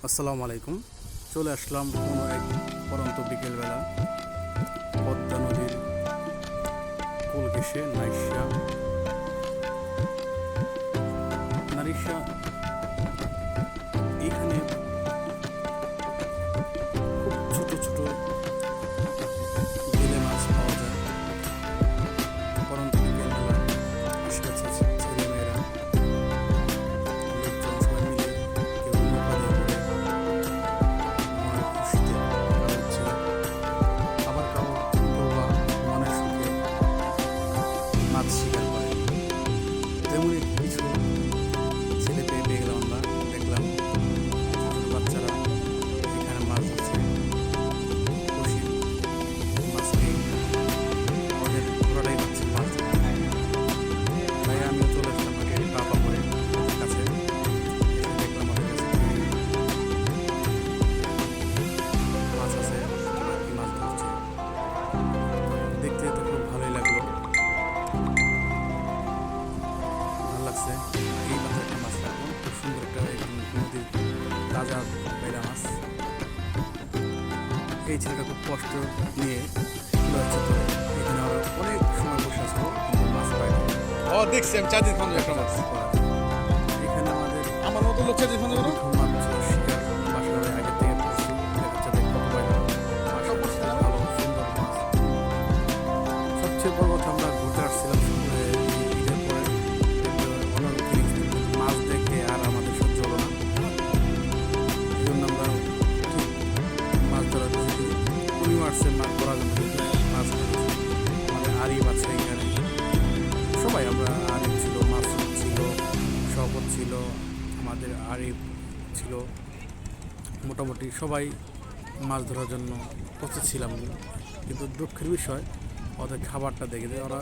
আসসালামু আলাইকুম। চলে আসলাম কোনো এক পরন্ত বিকেলবেলা পদ্মা নদীর কোল ঘেঁষে নারিশা এখানে খুব ছোট ছোট জেলে মাছ পাওয়া যায়। পরন্ত বিকেলবেলা আশেপাশে ছেলেমেয়েরা লোকজন সবাই মিলে কেউ নৌকা দিয়ে করে মনের খুশিতে কাটাচ্ছে, আবার কেউ বা মনের সুখে মাছ শিকার করে। তেমনি কিছু ছেলে পেয়ে গেলাম, আমরা দেখলাম ছোট বাচ্চারা এখানে মাছ ধরছে। খুশির মাছ পেয়ে ওদের পুরোটাই হচ্ছে মাছ ধরতে। তাই আমিও চলে আসলাম আগে পা করে ওদের কাছে। এসে দেখলাম ওদের কাছে মাছ আছে, ওরা কি মাছ ধরছে। দেখতে তো খুব ভালোই লাগলো, ভালো লাগছে। এই মাছ একটা মাছ রাখবো, খুব সুন্দর একটা নদীর তাজা পেলা মাছ। এই ছেলেটা খুব কষ্ট নিয়ে যাচ্ছে ধরে। এখানে আমরা অনেক সময় বসে আসবো, কিন্তু মাছ পাই না। দেখছি আমি চাঁদির খান একটা মাছ। এখানে আমাদের আমার মতো লোক চাঁদির খান মাছ শিকার বাসায় আগে থেকে প্রস্তুত। দেখা যাচ্ছে কত পাইলাম ভালো সুন্দর মাছ। সবচেয়ে বড় কথা, আমরা ঘুরতে আসছিলাম ঈদের পরে, অনেক মাছ দেখে আর আমাদের সহ্য হলো না। এই জন্য আমরা ঠিক মাছ ধরার উনি মারছে মাছ ধরার জন্য মাছ ধরেছি। আমাদের আরিফ আছে এখানে, সবাই আমরা আরিফ ছিল, মাসুদ ছিল, শওকত ছিল, আমাদের আরিফ ছিল, মোটামুটি সবাই মাছ ধরার জন্য প্রস্তুত ছিলাম। কিন্তু দুঃখের বিষয় ওদের খাবারটা দেখে ওরা